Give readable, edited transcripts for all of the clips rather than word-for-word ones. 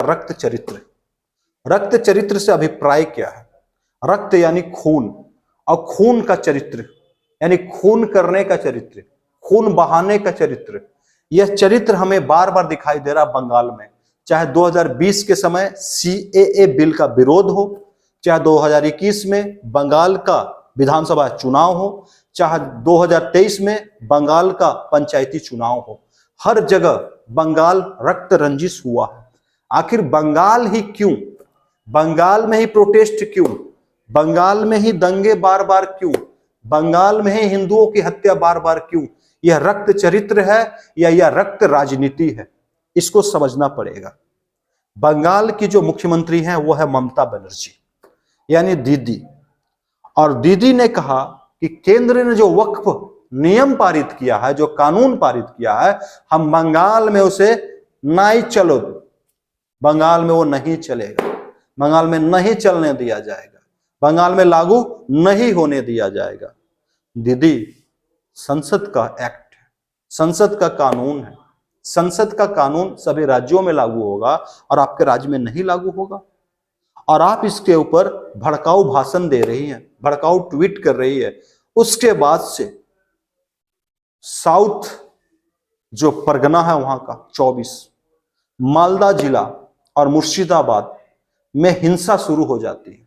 रक्त चरित्र। रक्त चरित्र से अभिप्राय क्या है? रक्त यानी खून, और खून का चरित्र यानी खून करने का चरित्र, खून बहाने का चरित्र। यह चरित्र हमें बार बार दिखाई दे रहा बंगाल में, चाहे 2020 के समय सीएए बिल का विरोध हो, चाहे 2021 में बंगाल का विधानसभा चुनाव हो, चाहे 2023 में बंगाल का पंचायती चुनाव हो। हर जगह बंगाल रक्त रंजित हुआ है। आखिर बंगाल ही क्यों? बंगाल में ही प्रोटेस्ट क्यों? बंगाल में ही दंगे बार बार क्यों? बंगाल में ही हिंदुओं की हत्या बार बार क्यों? यह रक्त चरित्र है या यह रक्त राजनीति है? इसको समझना पड़ेगा। बंगाल की जो मुख्यमंत्री हैं वो है ममता बनर्जी, यानी दीदी। और दीदी ने कहा कि केंद्र ने जो वक्फ नियम पारित किया है, जो कानून पारित किया है, हम बंगाल में उसे नहीं चलो, बंगाल में वो नहीं चलेगा, बंगाल में नहीं चलने दिया जाएगा, बंगाल में लागू नहीं होने दिया जाएगा। दीदी, संसद का एक्ट है, संसद का कानून है, संसद का कानून सभी राज्यों में लागू होगा और आपके राज्य में नहीं लागू होगा। और आप इसके ऊपर भड़काऊ भाषण दे रही हैं, भड़काऊ ट्वीट कर रही है। उसके बाद से साउथ जो परगना है वहां का 24, मालदा जिला और मुर्शिदाबाद में हिंसा शुरू हो जाती है।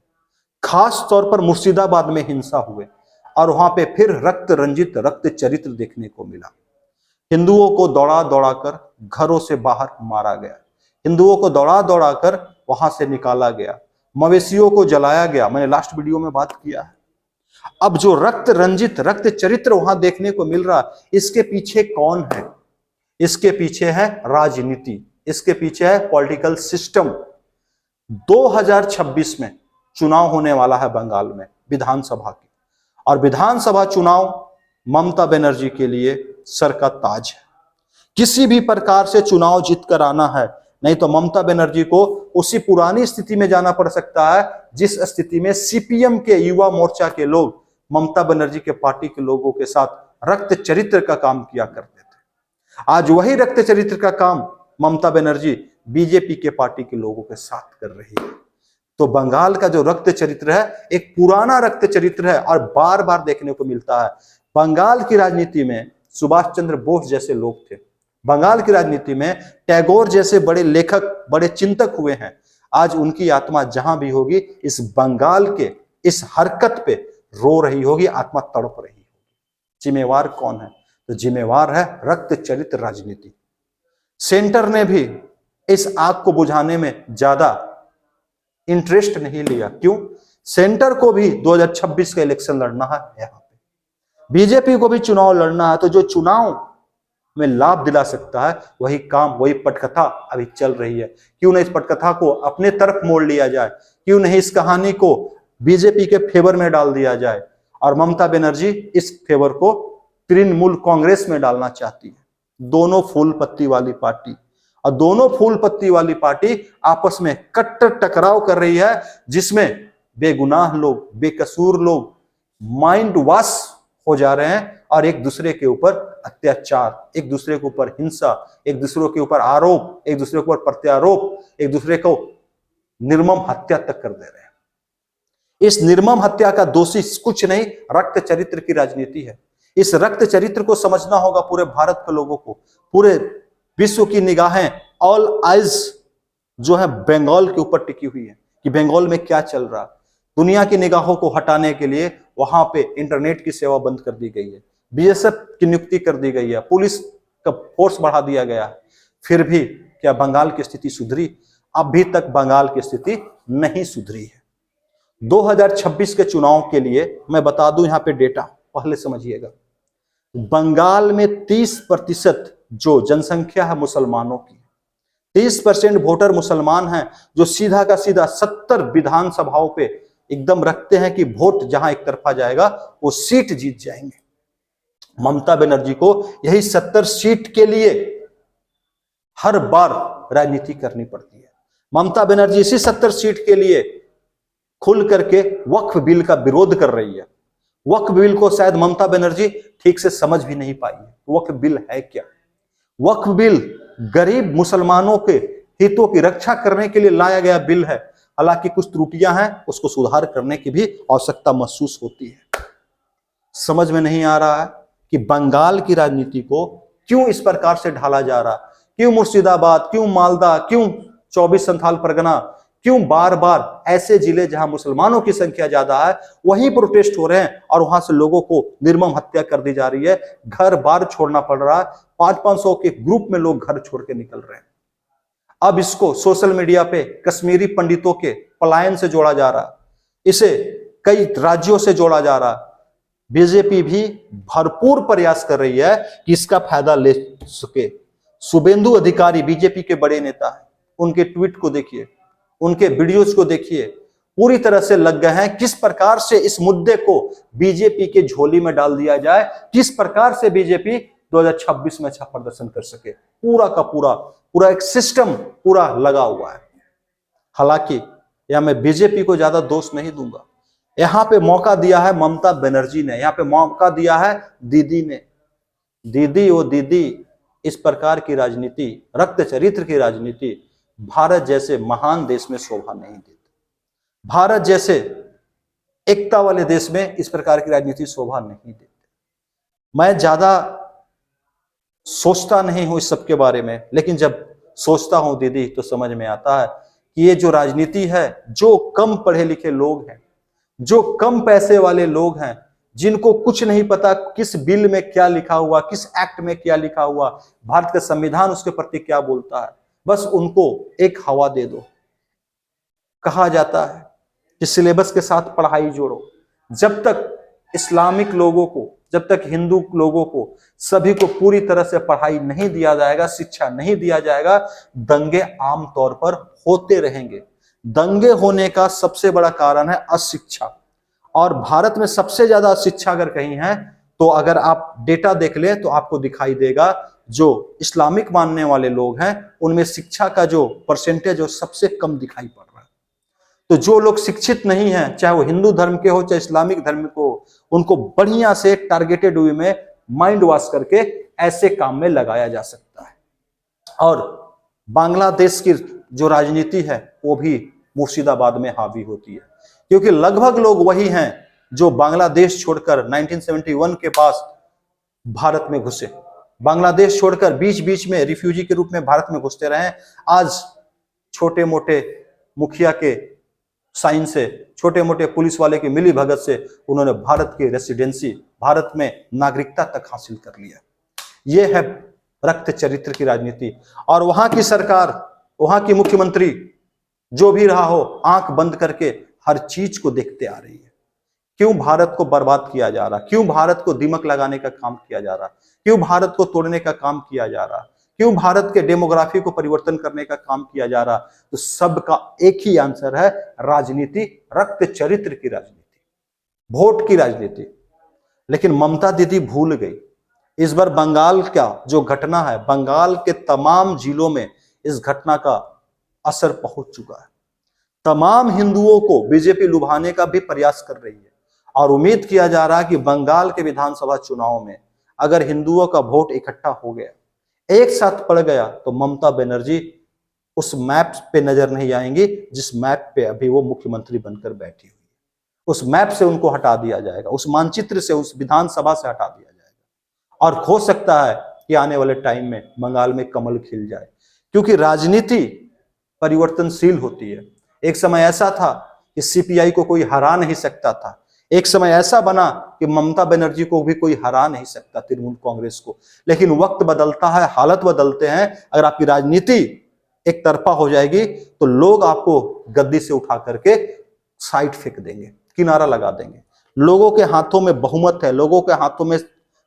खास तौर पर मुर्शिदाबाद में हिंसा हुए और वहां पे फिर रक्त रंजित रक्त चरित्र देखने को मिला। हिंदुओं को दौड़ा दौड़ा कर घरों से बाहर मारा गया, हिंदुओं को दौड़ा दौड़ा कर वहां से निकाला गया, मवेशियों को जलाया गया। मैंने लास्ट वीडियो में बात किया है। अब जो रक्त रंजित रक्त चरित्र वहां देखने को मिल रहा, इसके पीछे कौन है? इसके पीछे है राजनीति, इसके पीछे है पॉलिटिकल सिस्टम। 2026 में चुनाव होने वाला है बंगाल में विधानसभा की, और विधानसभा चुनाव ममता बनर्जी के लिए सर का ताज है। किसी भी प्रकार से चुनाव जीत कर आना है, नहीं तो ममता बनर्जी को उसी पुरानी स्थिति में जाना पड़ सकता है जिस स्थिति में सीपीएम के युवा मोर्चा के लोग ममता बनर्जी के पार्टी के लोगों के साथ रक्त चरित्र का काम किया करते थे। आज वही रक्त चरित्र का काम ममता बनर्जी बीजेपी के पार्टी के लोगों के साथ कर रही है। तो बंगाल का जो रक्त चरित्र है एक पुराना रक्त चरित्र है और बार बार देखने को मिलता है। बंगाल की राजनीति में सुभाष चंद्र बोस जैसे लोग थे, बंगाल की राजनीति में टैगोर जैसे बड़े लेखक, बड़े चिंतक हुए हैं। आज उनकी आत्मा जहां भी होगी इस बंगाल के इस हरकत पे रो रही होगी, आत्मा तड़प रही होगी। जिम्मेवार कौन है? तो जिम्मेवार है रक्त चरित्र राजनीति। सेंटर ने भी इस आग को बुझाने में ज्यादा इंटरेस्ट नहीं लिया। क्यों? सेंटर को भी 2026 का इलेक्शन लड़ना है, यहाँ पे बीजेपी को भी चुनाव लड़ना है। तो जो चुनाव में लाभ दिला सकता है वही काम, वही पटकथा अभी चल रही है। क्यों नहीं इस पटकथा को अपने तरफ मोड़ लिया जाए? क्यों नहीं इस कहानी को बीजेपी के फेवर में डाल दिया जाए? और ममता बनर्जी इस फेवर को तृणमूल कांग्रेस में डालना चाहती है। दोनों फूल पत्ती वाली पार्टी, और दोनों फूल पत्ती वाली पार्टी आपस में कट्टर टकराव कर रही है, जिसमें बेगुनाह लोग, बेकसूर लोग माइंड वॉश हो जा रहे हैं और एक दूसरे के ऊपर अत्याचार, एक दूसरे के ऊपर हिंसा, एक दूसरे के ऊपर आरोप, एक दूसरे के ऊपर प्रत्यारोप, एक दूसरे को निर्मम हत्या तक कर दे रहे हैं। इस निर्मम हत्या का दोषी कुछ नहीं, रक्त चरित्र की राजनीति है। इस रक्त चरित्र को समझना होगा पूरे भारत के लोगों को। पूरे विश्व की निगाहें, ऑल आइज जो है बंगाल के ऊपर टिकी हुई है कि बंगाल में क्या चल रहा है। दुनिया की निगाहों को हटाने के लिए वहां पे इंटरनेट की सेवा बंद कर दी गई है, बीएसएफ की नियुक्ति कर दी गई है, पुलिस का फोर्स बढ़ा दिया गया है। फिर भी क्या बंगाल की स्थिति सुधरी? अभी तक बंगाल की स्थिति नहीं सुधरी है। 2026 के चुनाव के लिए मैं बता दूं यहां पे डेटा पहले समझिएगा। बंगाल में 30% जो जनसंख्या है मुसलमानों की, 30% वोटर मुसलमान हैं, जो सीधा का सीधा 70 विधानसभाओं पे एकदम रखते हैं कि वोट जहां एक तरफा जाएगा वो सीट जीत जाएंगे। ममता बनर्जी को यही 70 सीट के लिए हर बार राजनीति करनी पड़ती है। ममता बनर्जी इसी 70 सीट के लिए खुल करके वक्फ बिल का विरोध कर रही है। वक्फ बिल को शायद ममता बनर्जी ठीक से समझ भी नहीं पाई है। वक्फ बिल है क्या? वक्फ बिल गरीब मुसलमानों के हितों की रक्षा करने के लिए लाया गया बिल है। हालांकि कुछ त्रुटियां हैं, उसको सुधार करने की भी आवश्यकता महसूस होती है। समझ में नहीं आ रहा है कि बंगाल की राजनीति को क्यों इस प्रकार से ढाला जा रहा, क्यों मुर्शिदाबाद, क्यों मालदा, क्यों 24 संथाल परगना, क्यों बार बार ऐसे जिले जहां मुसलमानों की संख्या ज्यादा है वहीं प्रोटेस्ट हो रहे हैं और वहां से लोगों को निर्मम हत्या कर दी जा रही है, घर बार छोड़ना पड़ रहा है, 500-500 के ग्रुप में लोग घर छोड़ के निकल रहे हैं। अब इसको सोशल मीडिया पे कश्मीरी पंडितों के पलायन से जोड़ा जा रहा, इसे कई राज्यों से जोड़ा जा रहा। बीजेपी भी भरपूर प्रयास कर रही है कि इसका फायदा ले सके। शुभेंदु अधिकारी बीजेपी के बड़े नेता हैं, उनके ट्वीट को देखिए, उनके वीडियोज को देखिए, पूरी तरह से लग गए हैं किस प्रकार से इस मुद्दे को बीजेपी के झोली में डाल दिया जाए, किस प्रकार से बीजेपी 2026 में अच्छा प्रदर्शन कर सके। पूरा का पूरा एक सिस्टम पूरा लगा हुआ है। हालांकि यहां मैं बीजेपी को ज्यादा दोष नहीं दूंगा, यहां पे मौका दिया है ममता बनर्जी ने, यहां पे मौका दिया है दीदी ने। दीदी इस प्रकार की राजनीति, रक्त चरित्र की राजनीति भारत जैसे महान देश में शोभा नहीं देती। भारत जैसे एकता वाले देश में इस प्रकार की राजनीति शोभा नहीं देती। मैं ज्यादा सोचता नहीं हूं इस सब के बारे में, लेकिन जब सोचता हूं दीदी तो समझ में आता है कि ये जो राजनीति है, जो कम पढ़े लिखे लोग हैं, जो कम पैसे वाले लोग हैं, जिनको कुछ नहीं पता किस बिल में क्या लिखा हुआ, किस एक्ट में क्या लिखा हुआ, भारत का संविधान उसके प्रति क्या बोलता है, बस उनको एक हवा दे दो। कहा जाता है कि सिलेबस के साथ पढ़ाई जोड़ो। जब तक इस्लामिक लोगों को, जब तक हिंदू लोगों को, सभी को पूरी तरह से पढ़ाई नहीं दिया जाएगा, शिक्षा नहीं दिया जाएगा, दंगे आम तौर पर होते रहेंगे। दंगे होने का सबसे बड़ा कारण है अशिक्षा, और भारत में सबसे ज्यादा अशिक्षा अगर कहीं है तो अगर आप डेटा देख ले तो आपको दिखाई देगा जो इस्लामिक मानने वाले लोग हैं उनमें शिक्षा का जो परसेंटेज है सबसे कम दिखाई पड़ रहा है। तो जो लोग शिक्षित नहीं हैं, चाहे वो हिंदू धर्म के हो चाहे इस्लामिक धर्म को, उनको बढ़िया से टारगेटेड वे में माइंड वॉश करके ऐसे काम में लगाया जा सकता है। और बांग्लादेश की जो राजनीति है वो भी मुर्शिदाबाद में हावी होती है, क्योंकि लगभग लोग वही हैं जो बांग्लादेश छोड़कर 1971 के पास भारत में घुसे, बांग्लादेश छोड़कर बीच बीच में रिफ्यूजी के रूप में भारत में घुसते रहे। आज छोटे मोटे मुखिया के साइन से, छोटे मोटे पुलिस वाले की मिली भगत से उन्होंने भारत की रेसिडेंसी, भारत में नागरिकता तक हासिल कर लिया। यह है रक्त चरित्र की राजनीति। और वहां की सरकार, वहां की मुख्यमंत्री जो भी रहा हो, आंख बंद करके हर चीज को देखते आ रही है। क्यों भारत को बर्बाद किया जा रहा, क्यों भारत को दीमक लगाने का काम किया जा रहा, क्यों भारत को तोड़ने का काम किया जा रहा, क्यों भारत के डेमोग्राफी को परिवर्तन करने का काम किया जा रहा, तो सबका एक ही आंसर है, राजनीति, रक्त चरित्र की राजनीति, वोट की राजनीति। लेकिन ममता दीदी भूल गई। इस बार बंगाल का जो घटना है, बंगाल के तमाम जिलों में इस घटना का असर पहुंच चुका है। तमाम हिंदुओं को बीजेपी लुभाने का भी प्रयास कर रही है और उम्मीद किया जा रहा है कि बंगाल के विधानसभा चुनाव में अगर हिंदुओं का वोट इकट्ठा हो गया, एक साथ पड़ गया, तो ममता बनर्जी उस मैप पे नजर नहीं आएंगी जिस मैप पे अभी वो मुख्यमंत्री बनकर बैठी हुई है। उस मैप से उनको हटा दिया जाएगा, उस मानचित्र से, उस विधानसभा से हटा दिया जाएगा। और हो सकता है कि आने वाले टाइम में बंगाल में कमल खिल जाए, क्योंकि राजनीति परिवर्तनशील होती है। एक समय ऐसा था कि सीपीआई को कोई हरा नहीं सकता था, एक समय ऐसा बना कि ममता बनर्जी को भी कोई हरा नहीं सकता, तृणमूल कांग्रेस को। लेकिन वक्त बदलता है, हालत बदलते हैं। अगर आपकी राजनीति एक तरफा हो जाएगी तो लोग आपको गद्दी से उठा करके साइड फेंक देंगे, किनारा लगा देंगे। लोगों के हाथों में बहुमत है, लोगों के हाथों में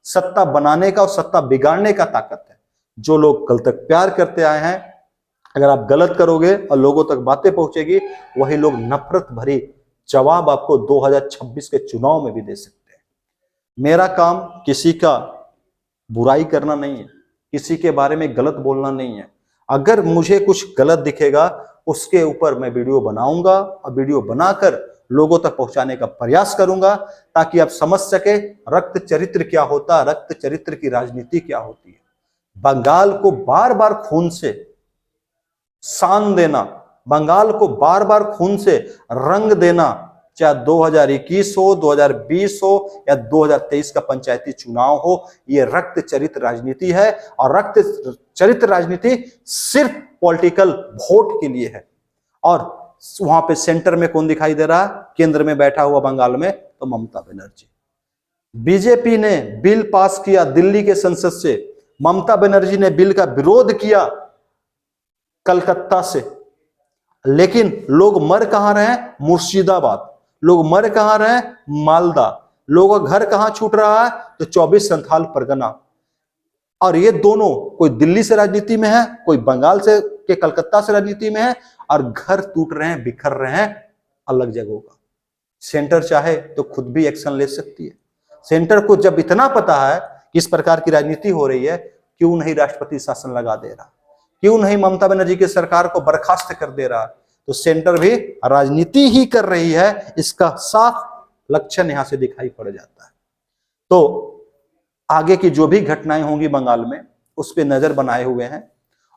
सत्ता बनाने का और सत्ता बिगाड़ने का ताकत है। जो लोग कल तक प्यार करते आए हैं, अगर आप गलत करोगे और लोगों तक बातें पहुंचेगी, वही लोग नफरत भरी जवाब आपको 2026 के चुनाव में भी दे सकते हैं। मेरा काम किसी का बुराई करना नहीं है, किसी के बारे में गलत बोलना नहीं है। अगर मुझे कुछ गलत दिखेगा उसके ऊपर मैं वीडियो बनाऊंगा और वीडियो बनाकर लोगों तक पहुंचाने का प्रयास करूंगा, ताकि आप समझ सके रक्त चरित्र क्या होता है, रक्त चरित्र की राजनीति क्या होती है। बंगाल को बार बार खून से शान देना, बंगाल को बार बार खून से रंग देना, चाहे 2021 हो, 2020 हो या 2023 का पंचायती चुनाव हो, ये रक्त चरित राजनीति है। और रक्त चरित राजनीति सिर्फ पॉलिटिकल वोट के लिए है। और वहां पे सेंटर में कौन दिखाई दे रहा है? केंद्र में बैठा हुआ बंगाल में तो ममता बनर्जी। बीजेपी ने बिल पास किया दिल्ली के संसद से, ममता बनर्जी ने बिल का विरोध किया कलकत्ता से, लेकिन लोग मर कहां रहे हैं? मुर्शिदाबाद। लोग मर कहां रहे हैं? मालदा। लोगों का घर कहां छूट रहा है? तो 24 संथाल परगना। और ये दोनों, कोई दिल्ली से राजनीति में है, कोई बंगाल से के कलकत्ता से राजनीति में है, और घर टूट रहे हैं, बिखर रहे हैं अलग जगहों का। सेंटर चाहे तो खुद भी एक्शन ले सकती है। सेंटर को जब इतना पता है कि इस प्रकार की राजनीति हो रही है, क्यों नहीं राष्ट्रपति शासन लगा दे रहा? क्यों नहीं ममता बनर्जी की सरकार को बर्खास्त कर दे रहा? तो सेंटर भी राजनीति ही कर रही है, इसका साफ लक्षण यहां से दिखाई पड़ जाता है। तो आगे की जो भी घटनाएं होंगी बंगाल में, उस पर नजर बनाए हुए हैं,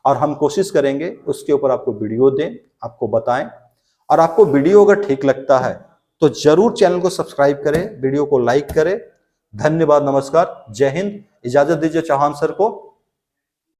और हम कोशिश करेंगे उसके ऊपर आपको वीडियो दें, आपको बताएं। और आपको वीडियो अगर ठीक लगता है तो जरूर चैनल को सब्सक्राइब करें, वीडियो को लाइक करें। धन्यवाद, नमस्कार, जय हिंद। इजाजत दीजिए चौहान सर को।